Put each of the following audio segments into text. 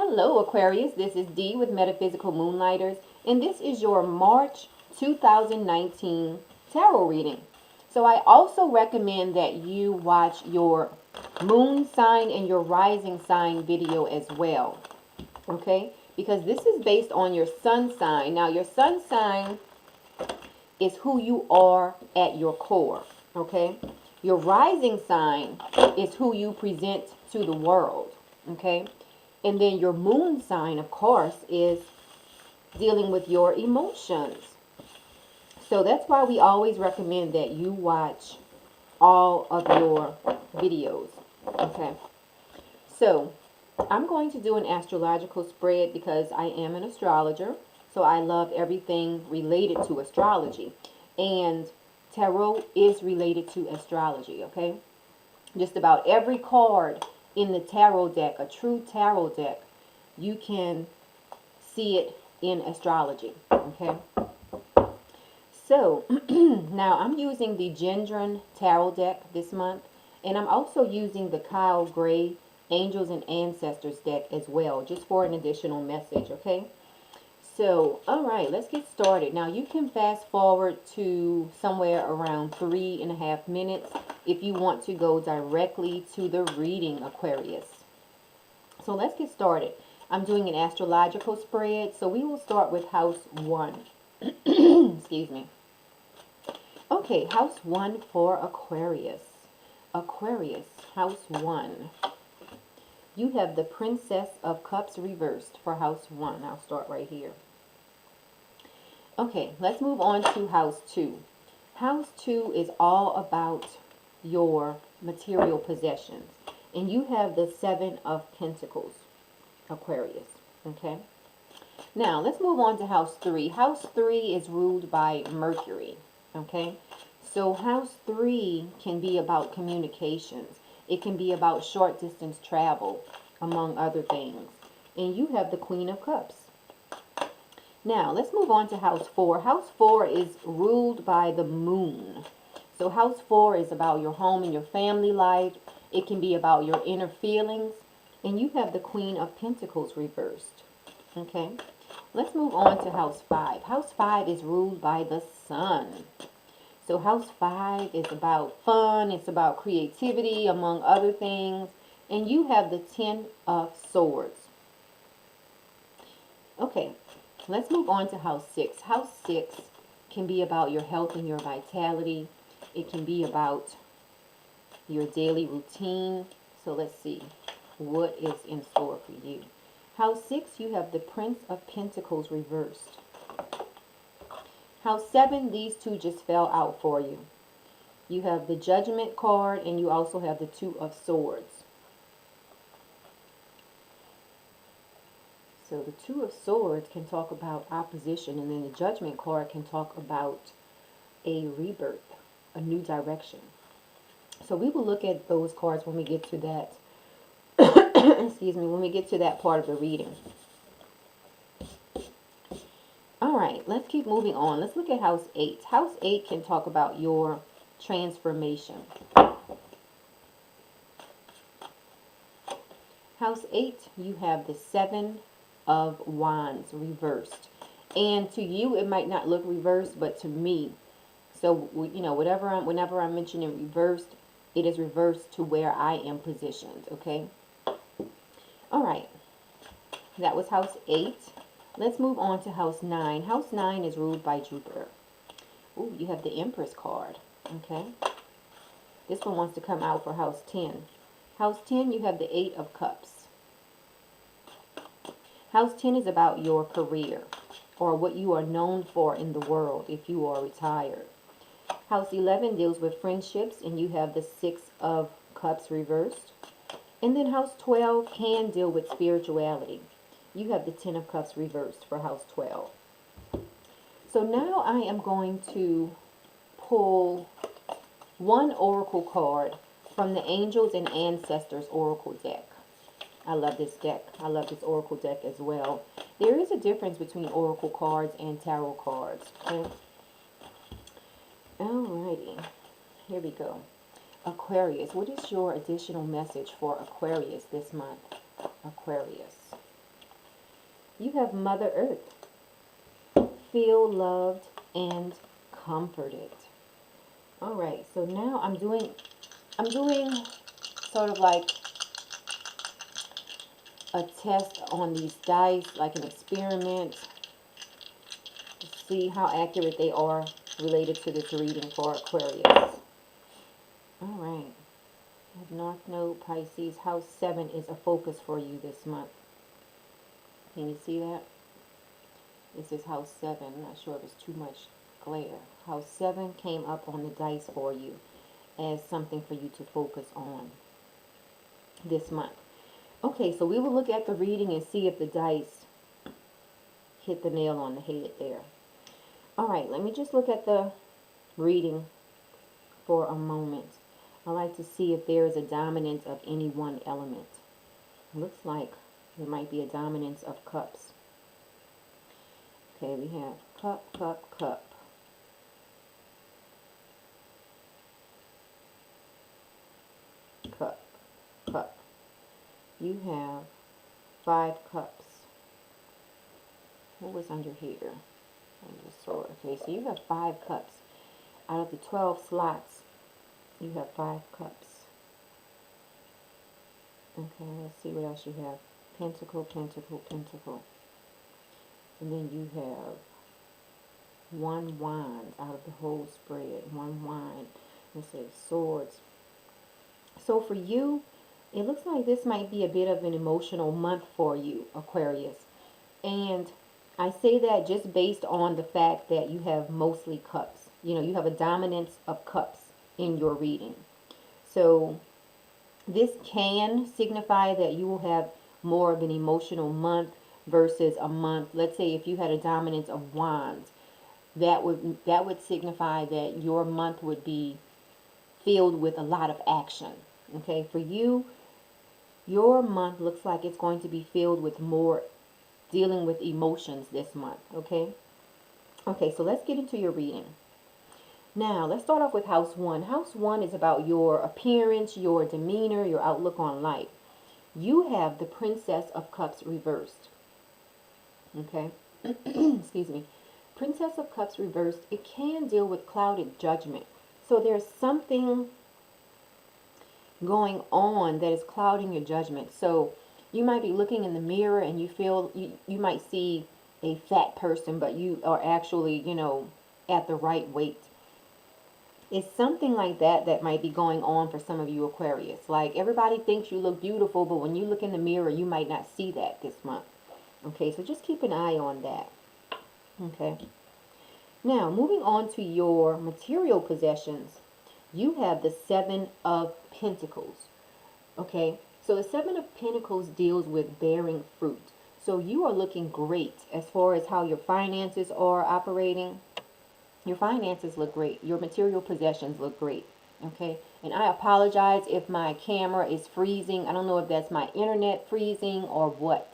Hello Aquarius, this is Dee with Metaphysical Moonlighters, and this is your March 2019 tarot reading. So I also recommend that you watch your moon sign and your rising sign video as well, okay? Because this is based on your sun sign. Now your sun sign is who you are at your core, okay? Your rising sign is who you present to the world, okay? And then your moon sign, of course, is dealing with your emotions. So that's why we always recommend that you watch all of your videos. Okay. So I'm going to do an astrological spread because I am an astrologer. So I love everything related to astrology. And tarot is related to astrology, okay? Just about every card in the tarot deck, a true tarot deck, you can see it in astrology, okay? So, now I'm using the Gendron Tarot deck this month, and I'm also using the Kyle Gray Angels and Ancestors deck as well, just for an additional message, okay? So, alright, let's get started. Now, you can fast forward to somewhere around 3.5 minutes if you want to go directly to the reading, Aquarius. So, let's get started. I'm doing an astrological spread, so we will start with house 1. Excuse me. Okay, house 1 for Aquarius. Aquarius, house 1. You have the Princess of Cups reversed for house 1. I'll start right here. Okay, let's move on to house 2. House 2 is all about your material possessions. And you have the 7 of Pentacles, Aquarius. Okay. Now, let's move on to house 3. House 3 is ruled by Mercury. Okay. So, house 3 can be about communications. It can be about short distance travel, among other things. And you have the Queen of Cups. Now, let's move on to house 4. House 4 is ruled by the moon. So, house 4 is about your home and your family life. It can be about your inner feelings. And you have the Queen of Pentacles reversed. Okay. Let's move on to house 5. House 5 is ruled by the sun. So, house 5 is about fun. It's about creativity, among other things. And you have the 10 of Swords. Okay. Let's move on to house 6. House 6 can be about your health and your vitality. It can be about your daily routine. So let's see what is in store for you. House 6, you have the Prince of Pentacles reversed. House 7, these two just fell out for you. You have the Judgment card and you also have the 2 of Swords. So the 2 of Swords can talk about opposition, and then the Judgment card can talk about a rebirth, a new direction. So we will look at those cards when we get to that, excuse me, when we get to that part of the reading. All right, let's keep moving on. Let's look at house 8. House 8 can talk about your transformation. House 8, you have the 7 of Wands reversed. And to you, it might not look reversed, but to me, so, you know, whenever I'm mentioning reversed, it is reversed to where I am positioned, okay? All right. That was house 8. Let's move on to house 9. House 9 is ruled by Jupiter. Ooh, you have the Empress card, okay? This one wants to come out for house 10. House 10, you have the 8 of Cups. House 10 is about your career or what you are known for in the world if you are retired. House 11 deals with friendships, and you have the 6 of Cups reversed. And then house 12 can deal with spirituality. You have the 10 of Cups reversed for house 12. So now I am going to pull one oracle card from the Angels and Ancestors oracle deck. I love this deck. I love this oracle deck as well. There is a difference between oracle cards and tarot cards. Okay? Alrighty. Here we go. Aquarius, what is your additional message for Aquarius this month? Aquarius. You have Mother Earth. Feel loved and comforted. All right, so now I'm doing sort of like a test on these dice, like an experiment, to see how accurate they are related to this reading for Aquarius. All right. I have North Node, Pisces. House 7 is a focus for you this month. Can you see that? This is House 7. I'm not sure if it's too much glare. House 7 came up on the dice for you as something for you to focus on this month. Okay, so we will look at the reading and see if the dice hit the nail on the head there. All right, let me just look at the reading for a moment. I like to see if there is a dominance of any one element. Looks like there might be a dominance of cups. Okay, we have cup, cup, cup. Cup, cup. You have 5 cups. What was under here? Under the sword. Okay, so you have 5 cups. Out of the 12 slots, you have 5 cups. Okay, let's see what else you have. Pentacle, pentacle, pentacle. And then you have 1 wand out of the whole spread. 1 wand. Let's say swords. So for you, it looks like this might be a bit of an emotional month for you, Aquarius. And I say that just based on the fact that you have mostly cups. You know, you have a dominance of cups in your reading. So this can signify that you will have more of an emotional month versus a month. Let's say if you had a dominance of wands, that would signify that your month would be filled with a lot of action. Okay, for you, your month looks like it's going to be filled with more dealing with emotions this month. Okay, so let's get into your reading. Now, let's start off with House 1. House 1 is about your appearance, your demeanor, your outlook on life. You have the Princess of Cups reversed. Okay, excuse me. Princess of Cups reversed, it can deal with clouded judgment. So there's something going on that is clouding your judgment. So you might be looking in the mirror and you feel, you might see a fat person, but you are actually, you know, at the right weight. It's something like that that might be going on for some of you Aquarius. Like everybody thinks you look beautiful, but when you look in the mirror, you might not see that this month. Okay, so just keep an eye on that. Okay. Now, moving on to your material possessions, you have the 7 of Pentacles. Okay, so the 7 of Pentacles deals with bearing fruit. So you are looking great as far as how your finances are operating. Your finances look great. Your material possessions look great. Okay, and I apologize if my camera is freezing. I don't know if that's my internet freezing or what.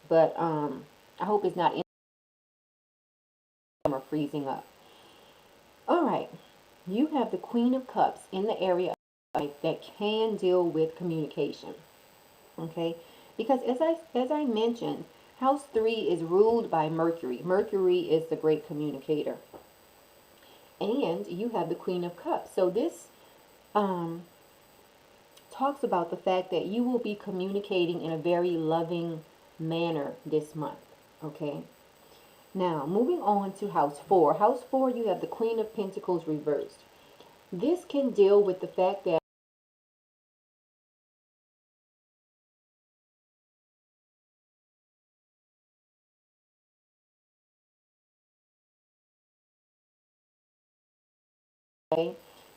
But I hope it's not or freezing up. All right, you have the Queen of Cups in the area of life that can deal with communication. Okay, because as I mentioned, House 3 is ruled by Mercury. Mercury is the great communicator. And you have the Queen of Cups. So this talks about the fact that you will be communicating in a very loving manner this month. Okay. Now, moving on to House 4. House 4, you have the Queen of Pentacles reversed. This can deal with the fact that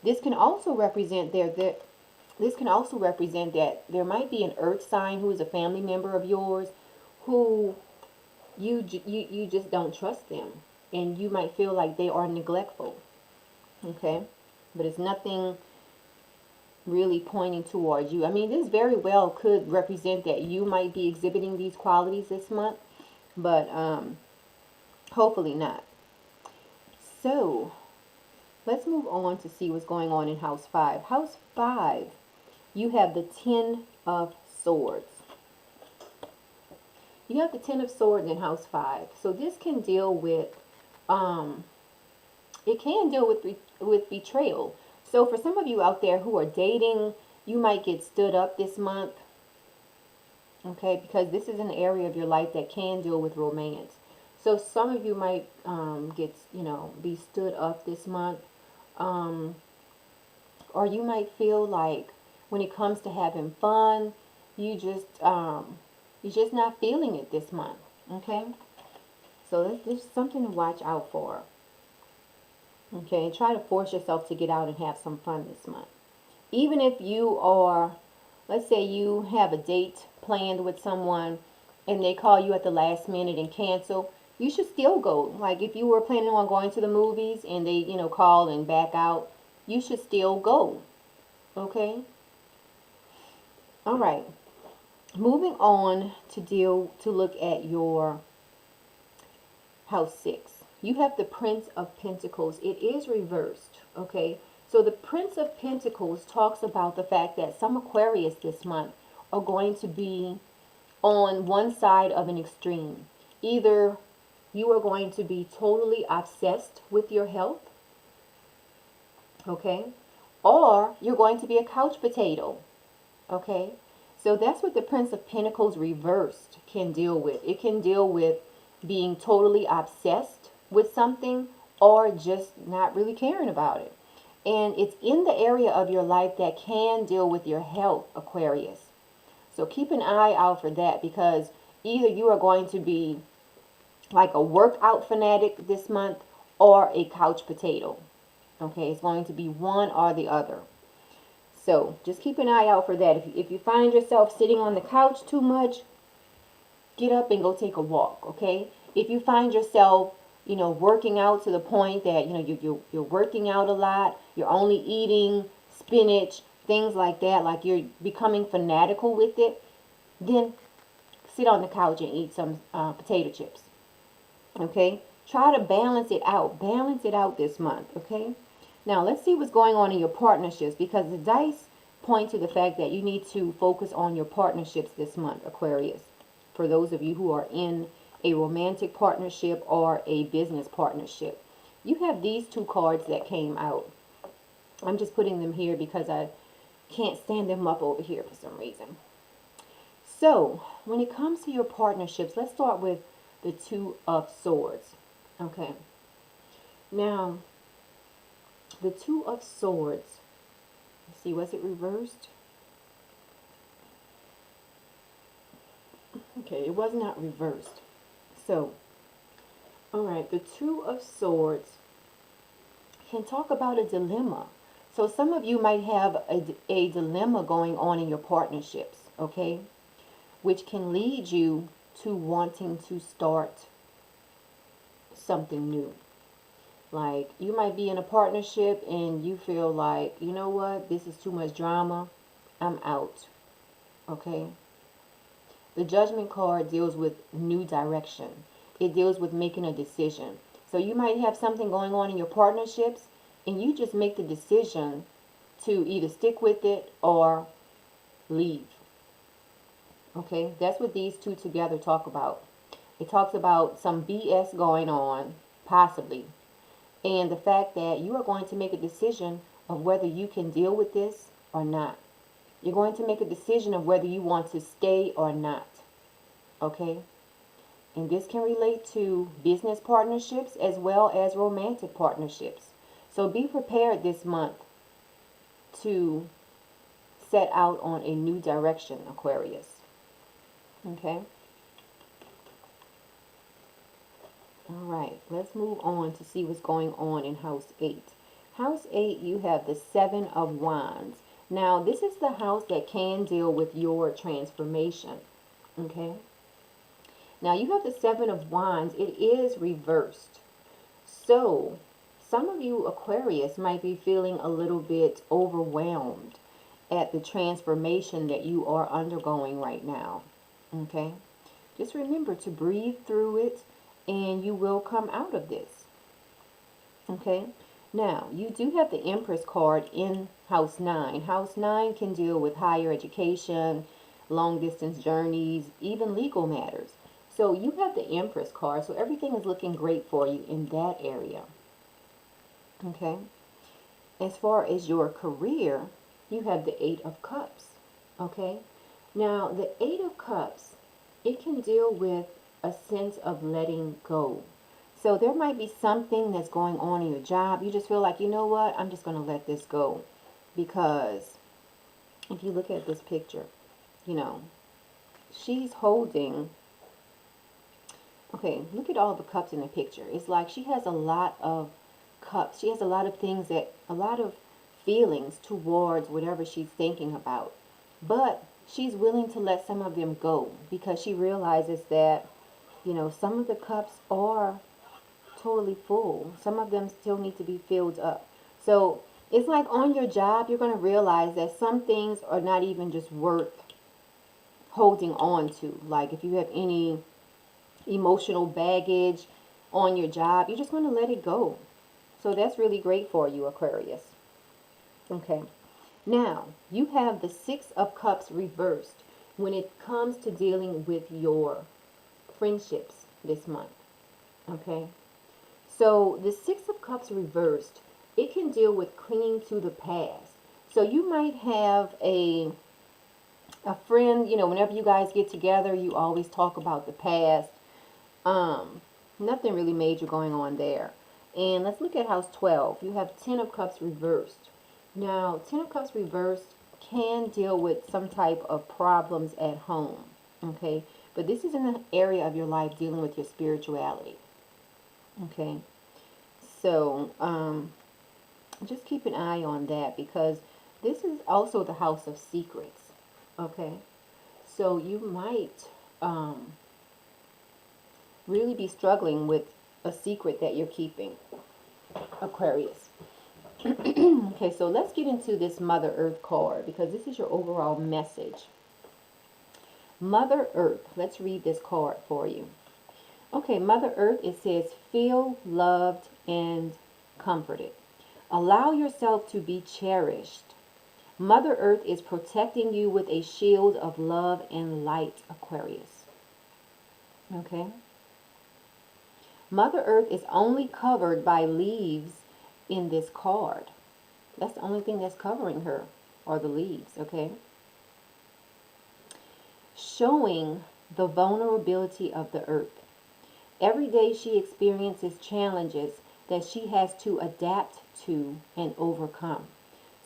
this can also represent that there might be an earth sign who is a family member of yours who you just don't trust them, and you might feel like they are neglectful. Okay, but it's nothing really pointing towards you. I mean, this very well could represent that you might be exhibiting these qualities this month, but hopefully not. So let's move on to see what's going on in House 5. House 5, you have the 10 of Swords. You have the Ten of Swords in house 5. So this can deal with, it can deal with betrayal. So for some of you out there who are dating, you might get stood up this month. Okay, because this is an area of your life that can deal with romance. So some of you might be stood up this month. Or you might feel like when it comes to having fun, you're just not feeling it this month. Okay, so this is something to watch out for. Okay, try to force yourself to get out and have some fun this month. Even if you are, let's say you have a date planned with someone and they call you at the last minute and cancel, you should still go. Like if you were planning on going to the movies and they, call and back out, you should still go. Okay? All right. Moving on to look at your house 6. You have the Prince of Pentacles. It is reversed. Okay? So the Prince of Pentacles talks about the fact that some Aquarius this month are going to be on one side of an extreme. Either you are going to be totally obsessed with your health, okay? Or you're going to be a couch potato, okay? So that's what the Prince of Pentacles reversed can deal with. It can deal with being totally obsessed with something or just not really caring about it. And it's in the area of your life that can deal with your health, Aquarius. So keep an eye out for that, because either you are going to be like a workout fanatic this month or a couch potato. Okay, it's going to be one or the other. So just keep an eye out for that. If you find yourself sitting on the couch too much, get up and go take a walk, okay? If you find yourself working out to the point that, you're working out a lot, you're only eating spinach, things like that, like you're becoming fanatical with it, then sit on the couch and eat some potato chips, okay? Try to balance it out. Balance it out this month, okay? Now, let's see what's going on in your partnerships, because the dice point to the fact that you need to focus on your partnerships this month, Aquarius, for those of you who are in a romantic partnership or a business partnership. You have these two cards that came out. I'm just putting them here because I can't stand them up over here for some reason. So, when it comes to your partnerships, let's start with the Two of Swords. Okay. Now, the Two of Swords. Let's see, was it reversed? Okay, it was not reversed. So, all right, the Two of Swords can talk about a dilemma. So some of you might have a dilemma going on in your partnerships, okay, which can lead you to wanting to start something new. Like you might be in a partnership and you feel like, you know what, this is too much drama, I'm out, okay? The Judgment card deals with new direction. It deals with making a decision. So you might have something going on in your partnerships and you just make the decision to either stick with it or leave. Okay, that's what these two together talk about. It talks about some BS going on, possibly, and the fact that you are going to make a decision of whether you can deal with this or not. You're going to make a decision of whether you want to stay or not. Okay? And this can relate to business partnerships as well as romantic partnerships. So be prepared this month to set out on a new direction, Aquarius. Okay? All right, let's move on to see what's going on in House 8. House 8, you have the Seven of Wands. Now, this is the house that can deal with your transformation. Okay? Now, you have the Seven of Wands. It is reversed. So, some of you Aquarius might be feeling a little bit overwhelmed at the transformation that you are undergoing right now. Okay? Just remember to breathe through it, and you will come out of this. Okay? Now, you do have the Empress card in House 9. House 9 can deal with higher education, long-distance journeys, even legal matters. So you have the Empress card, so everything is looking great for you in that area. Okay. As far as your career, you have the Eight of Cups. Okay. Now, the Eight of Cups, it can deal with a sense of letting go. So there might be something that's going on in your job. You just feel like, you know what, I'm just going to let this go. Because if you look at this picture, you know, she's holding, okay, look at all the cups in the picture. It's like she has a lot of cups. She has a lot of things that, a lot of feelings towards whatever she's thinking about. But she's willing to let some of them go because she realizes that, you know, some of the cups are totally full. Some of them still need to be filled up. So it's like on your job, you're going to realize that some things are not even just worth holding on to. Like if you have any emotional baggage on your job, you're just going to let it go. So that's really great for you, Aquarius. Okay. Now, you have the Six of Cups reversed when it comes to dealing with your friendships this month. Okay. So the Six of Cups reversed, it can deal with clinging to the past. So you might have a friend, you know, whenever you guys get together, you always talk about the past. Nothing really major going on there. And let's look at house 12. You have 10 of Cups reversed. Now, 10 of Cups reversed can deal with some type of problems at home. Okay. But this is in an area of your life dealing with your spirituality. Okay. So, just keep an eye on that because this is also the house of secrets. Okay. So you might really be struggling with a secret that you're keeping, Aquarius. Okay, so let's get into this Mother Earth card because this is your overall message. Mother Earth, let's read this card for you. Okay, Mother Earth, it says, feel loved and comforted. Allow yourself to be cherished. Mother Earth is protecting you with a shield of love and light, Aquarius. Okay? Mother Earth is only covered by leaves in this card. That's the only thing that's covering her, are the leaves, okay? Showing the vulnerability of the earth. Every day she experiences challenges that she has to adapt to and overcome.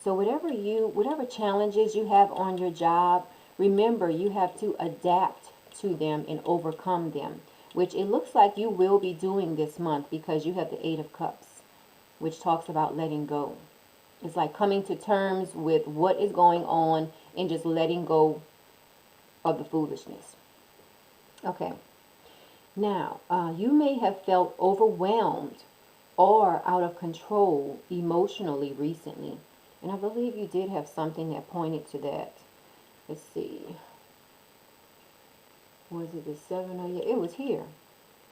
So whatever challenges you have on your job, remember you have to adapt to them and overcome them, which it looks like you will be doing this month because you have the Eight of Cups, which talks about letting go. It's like coming to terms with what is going on and just letting go of the foolishness. Okay. Now, you may have felt overwhelmed or out of control emotionally recently. And I believe you did have something that pointed to that. Let's see. Was it the 7? Oh, yeah, it was here.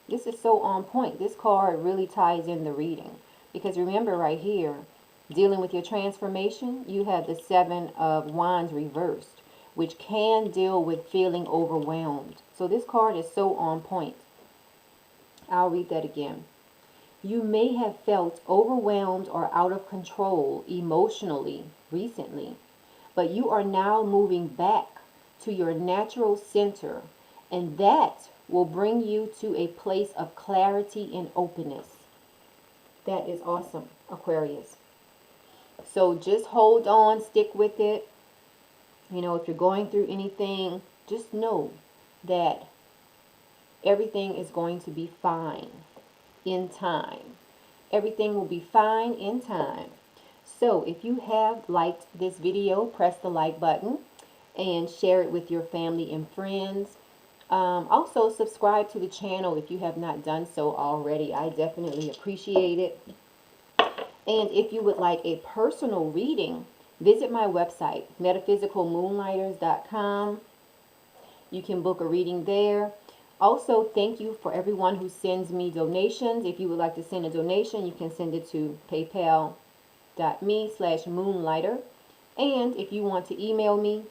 This is so on point. This card really ties in the reading. Because remember right here, dealing with your transformation, you have the 7 of Wands reversed, which can deal with feeling overwhelmed. So this card is so on point. I'll read that again. You may have felt overwhelmed or out of control emotionally recently, but you are now moving back to your natural center, and that will bring you to a place of clarity and openness. That is awesome, Aquarius. So just hold on, stick with it. You know, if you're going through anything, just know that everything is going to be fine in time. Everything will be fine in time. So if you have liked this video, press the like button and share it with your family and friends. Also subscribe to the channel if you have not done so already. I definitely appreciate it. And if you would like a personal reading, visit my website, metaphysicalmoonlighters.com. You can book a reading there. Also, thank you for everyone who sends me donations. If you would like to send a donation, you can send it to paypal.me/moonlighter. And if you want to email me,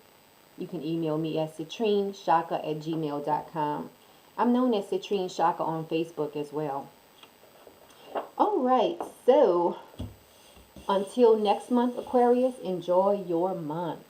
you can email me at citrinechaka@gmail.com. I'm known as citrinechaka on Facebook as well. All right, so until next month, Aquarius, enjoy your month.